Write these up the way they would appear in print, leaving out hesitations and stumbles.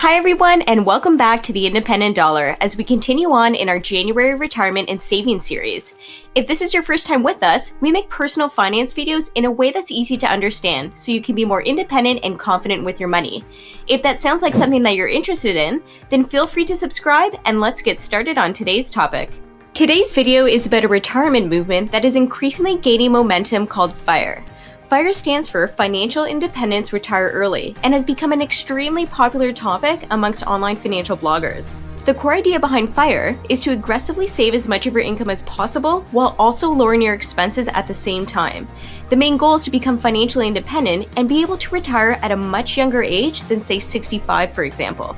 Hi everyone, and welcome back to the Independent Dollar as we continue on in our January retirement and savings series. If this is your first time with us, we make personal finance videos in a way that's easy to understand so you can be more independent and confident with your money. If that sounds like something that you're interested in, then feel free to subscribe and let's get started on today's topic. Today's video is about a retirement movement that is increasingly gaining momentum called FIRE. FIRE stands for Financial Independence Retire Early and has become an extremely popular topic amongst online financial bloggers. The core idea behind FIRE is to aggressively save as much of your income as possible while also lowering your expenses at the same time. The main goal is to become financially independent and be able to retire at a much younger age than say 65, for example.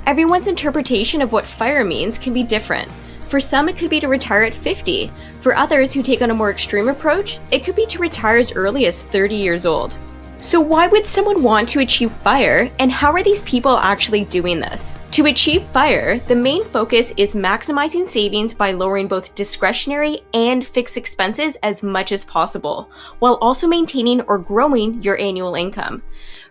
Everyone's interpretation of what FIRE means can be different. For some, it could be to retire at 50. For others who take on a more extreme approach, it could be to retire as early as 30 years old. So why would someone want to achieve FIRE, and how are these people actually doing this? To achieve FIRE, the main focus is maximizing savings by lowering both discretionary and fixed expenses as much as possible, while also maintaining or growing your annual income.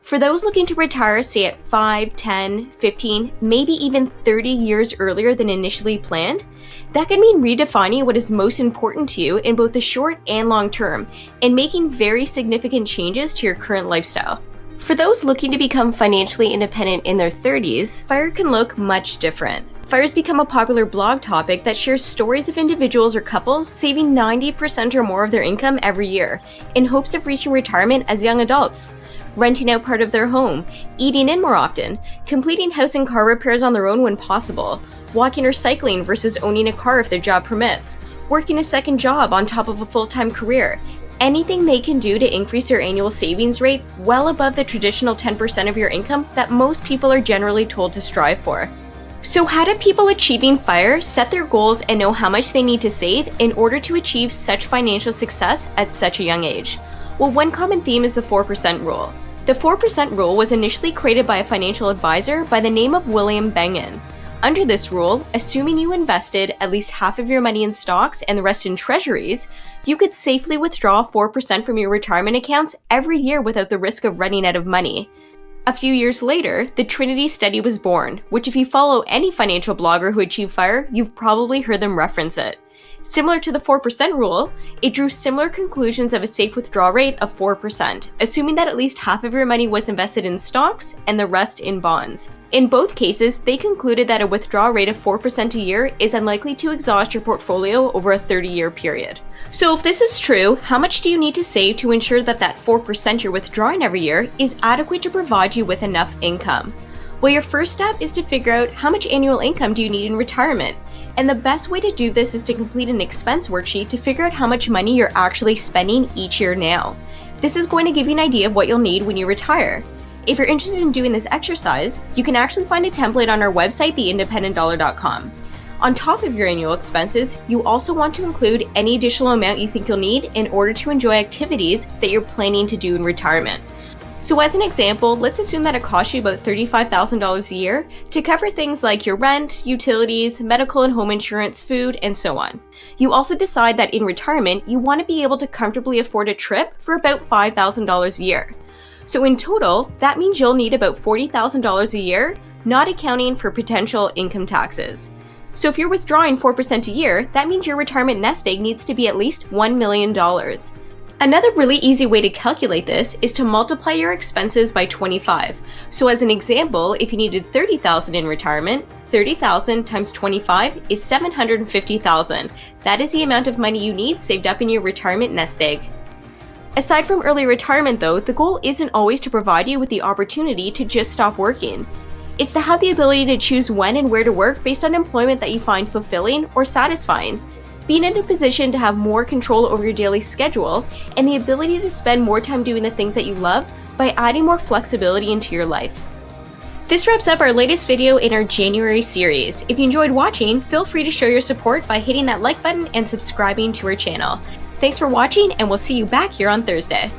For those looking to retire, say at 5, 10, 15, maybe even 30 years earlier than initially planned, that could mean redefining what is most important to you in both the short and long term, and making very significant changes to your current lifestyle. For those looking to become financially independent in their 30s, FIRE can look much different. FIRE has become a popular blog topic that shares stories of individuals or couples saving 90% or more of their income every year in hopes of reaching retirement as young adults. Renting out part of their home, eating in more often, completing house and car repairs on their own when possible, walking or cycling versus owning a car if their job permits, working a second job on top of a full-time career. Anything they can do to increase their annual savings rate well above the traditional 10% of your income that most people are generally told to strive for. So how do people achieving FIRE set their goals and know how much they need to save in order to achieve such financial success at such a young age? Well, one common theme is the 4% rule. The 4% rule was initially created by a financial advisor by the name of William Bengen. Under this rule, assuming you invested at least half of your money in stocks and the rest in treasuries, you could safely withdraw 4% from your retirement accounts every year without the risk of running out of money. A few years later, the Trinity study was born, which if you follow any financial blogger who achieved FIRE, you've probably heard them reference it. Similar to the 4% rule, it drew similar conclusions of a safe withdrawal rate of 4%, assuming that at least half of your money was invested in stocks and the rest in bonds. In both cases, they concluded that a withdrawal rate of 4% a year is unlikely to exhaust your portfolio over a 30-year period. So if this is true, how much do you need to save to ensure that that 4% you're withdrawing every year is adequate to provide you with enough income? Well, your first step is to figure out how much annual income do you need in retirement. And the best way to do this is to complete an expense worksheet to figure out how much money you're actually spending each year now. This is going to give you an idea of what you'll need when you retire. If you're interested in doing this exercise, you can actually find a template on our website, theindependentdollar.com. On top of your annual expenses, you also want to include any additional amount you think you'll need in order to enjoy activities that you're planning to do in retirement. So as an example, let's assume that it costs you about $35,000 a year to cover things like your rent, utilities, medical and home insurance, food, and so on. You also decide that in retirement, you want to be able to comfortably afford a trip for about $5,000 a year. So in total, that means you'll need about $40,000 a year, not accounting for potential income taxes. So if you're withdrawing 4% a year, that means your retirement nest egg needs to be at least $1 million. Another really easy way to calculate this is to multiply your expenses by 25. So as an example, if you needed $30,000 in retirement, 30,000 times 25 is 750,000. That is the amount of money you need saved up in your retirement nest egg. Aside from early retirement though, the goal isn't always to provide you with the opportunity to just stop working. It's to have the ability to choose when and where to work based on employment that you find fulfilling or satisfying. Being in a position to have more control over your daily schedule and the ability to spend more time doing the things that you love by adding more flexibility into your life. This wraps up our latest video in our January series. If you enjoyed watching, feel free to show your support by hitting that like button and subscribing to our channel. Thanks for watching, and we'll see you back here on Thursday.